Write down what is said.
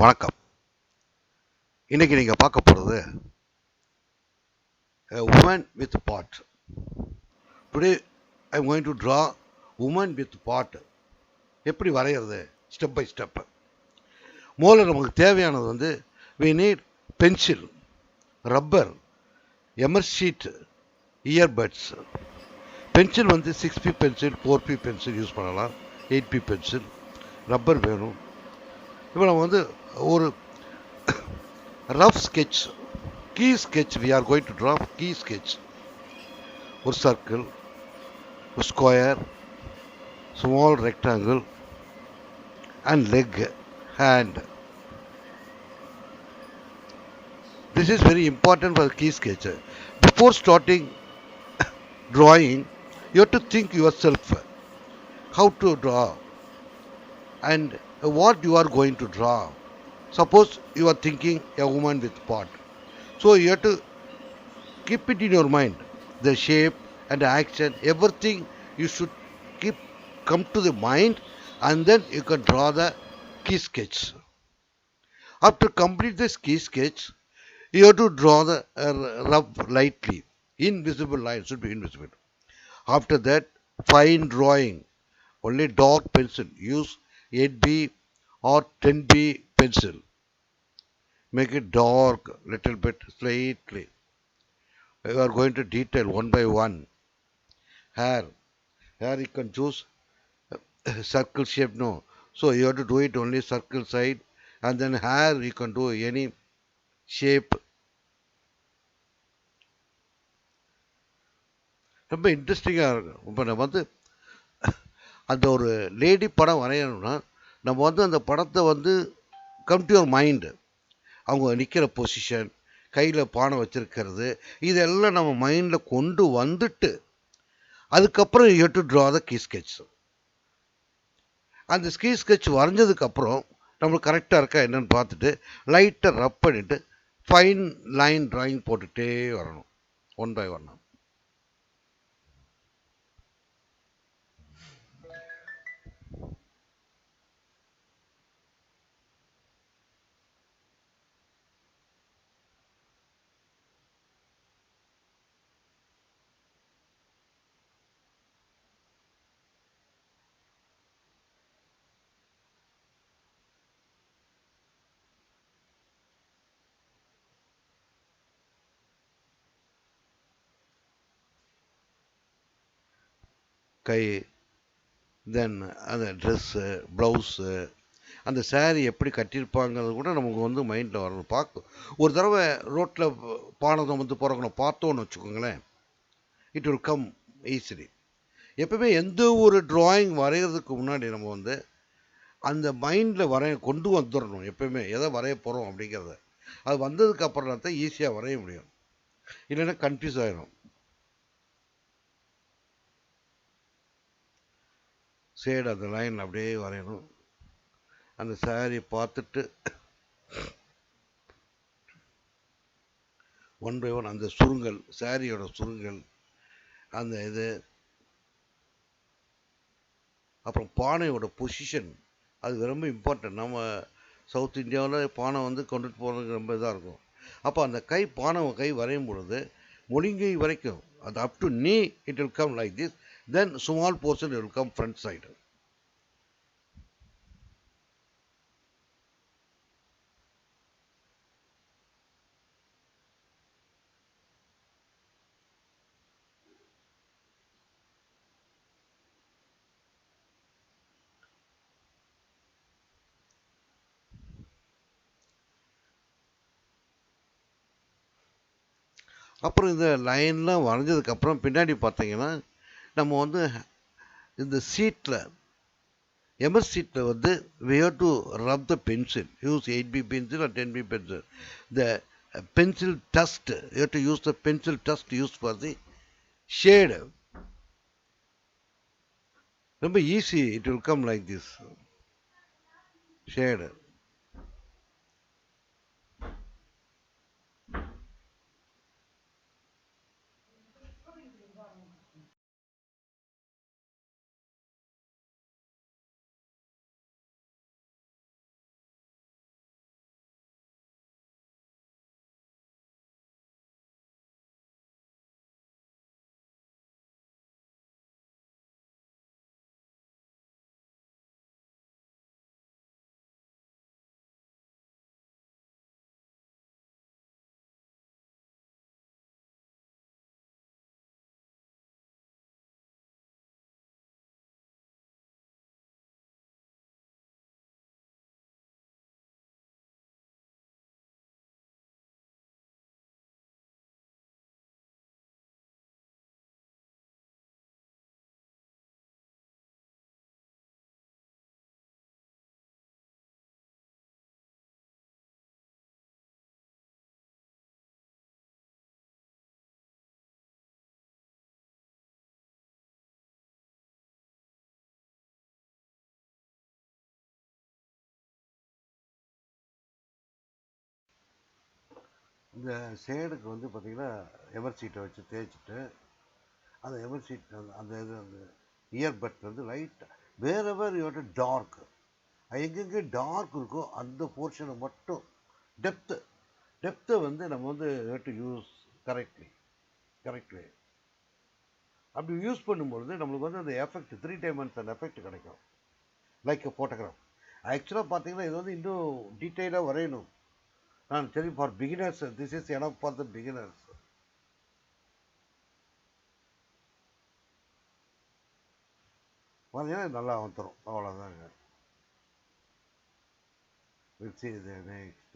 வணக்கம். இன்னைக்கு நீங்க பார்க்க போறது a woman with pot. Today I'm going to draw woman with pot. எப்படி வரைகிறது ஸ்டெப் பை ஸ்டெப். முதல்ல நமக்கு தேவையானது we need pencil, rubber, emersheet, earbuds. Pencil 6p pencil 4p pencil use பண்ணலாம், 8p பென்சில், ரப்பர் வேணும். இப்போ நம்ம ஒரு rough sketch, key sketch, we are going to draw key sketch. ஒரு circle, a square, small rectangle, and leg, hand. This is very important for the key sketch. Before starting drawing, you have to think yourself how to draw and what you are going to draw. Suppose you are thinking a woman with pot. So you have to keep it in your mind. The shape and the action, everything you should keep come to the mind, and then you can draw the key sketch. After complete this key sketch, you have to draw the rough lightly. Invisible line should be invisible. After that, fine drawing. Only dark pencil. Use 8B or 10B pencil. Make it dark, little bit, slightly. We are going to detail one by one. Hair. Hair you can choose circle shape, no. So you have to do it only circle side, and then hair you can do any shape. ரொம்ப இன்ட்ரெஸ்டிங்காக இருக்கும். இப்போ நம்ம அந்த ஒரு lady படம் வரையணும்னா நம்ம அந்த படத்தை கம் டு யுவர் மைண்டு. அவங்க நிற்கிற பொசிஷன், கையில் பானை வச்சிருக்கிறது, இதெல்லாம் நம்ம மைண்டில் கொண்டு வந்துட்டு அதுக்கப்புறம் you have to draw the key sketch. அந்த கீ ஸ்கெட்ச் வரைஞ்சதுக்கப்புறம் நம்மளுக்கு கரெக்டாக இருக்கா என்னன்னு பார்த்துட்டு லைட்டாக ரப் பண்ணிவிட்டு ஃபைன் லைன் ட்ராயிங் போட்டுகிட்டே வரணும், ஒன் பை ஒன். கை, தென் அந்த ட்ரெஸ்ஸு, ப்ளவுஸு, அந்த சேரீ எப்படி கட்டியிருப்பாங்கிறது கூட நமக்கு மைண்டில் வரணும். ஒரு தடவை ரோட்டில் பானை பிறக்கணும் பார்த்தோன்னு வச்சுக்கோங்களேன், இட் வில் கம் ஈஸிலி. எப்பவுமே எந்த ஒரு ட்ராயிங் வரைகிறதுக்கு முன்னாடி நம்ம அந்த மைண்டில் கொண்டு வந்துடணும். எப்பவுமே எதை வரைய போகிறோம் அப்படிங்கிறத அது வந்ததுக்கு அப்புறம் தான் ஈஸியாக வரைய முடியும், இல்லைன்னா கன்ஃபியூஸ் ஆகிடும். ஷேடு அந்த லைன் அப்படியே வரையணும். அந்த சாரி பார்த்துட்டு ஒன் பை ஒன் அந்த சுருங்கல், சாரியோட சுருங்கல், அந்த இது, அப்புறம் பானையோட பொசிஷன், அது ரொம்ப இம்பார்ட்டன்ட். நம்ம சவுத் இந்தியாவில் பானை கொண்டுட்டு போகிறதுக்கு ரொம்ப இதாக இருக்கும். அப்போ அந்த பானை வரையும் பொழுது முழுங்கை வரைக்கும் அது அப் டு நீ it will come like this, then small portion it will come front side. அப்புறம் இந்த லைன்லாம் வரைஞ்சதுக்கப்புறம் பின்னாடி பார்த்தீங்கன்னா நம்ம இந்த சீட்டில் எமர்சீட்டில் we have to rub the pencil. Use 8B pencil or 10B pencil. The pencil dust, you have to use the pencil dust used for the shade. ரொம்ப easy, it will come like this shade. இந்த ஷேடுக்கு வந்து பார்த்தீங்கன்னா எவர் சீட்டை வச்சு தேய்ச்சிட்டு அந்த எவர் seat அந்த இது அந்த இயர்பட் வந்து லைட்டாக வேறவர் யோட டார்க் எங்கெங்கே டார்க் இருக்கோ அந்த போர்ஷனை மட்டும் டெப்த்தை வந்து நம்ம வந்து to use correctly correct way. அப்படி யூஸ் பண்ணும்பொழுது நம்மளுக்கு வந்து அந்த எஃபெக்ட் 3 டைமென்ஷன் அந்த எஃபெக்ட் கிடைக்கும் லைக் ஃபோட்டோகிராஃப். ஆக்சுவலாக பார்த்தீங்கன்னா இது வந்து இன்னும் டீட்டெயிலாக வரையணும். நான் சரி ஃபார் பிகினர்ஸ் திஸ் இஸ் எனப் ஃபார் த பிகினர்ஸ். பார்த்தீங்கன்னா நல்லா வந்துடும் அவ்வளோதாங்க. We'll see the next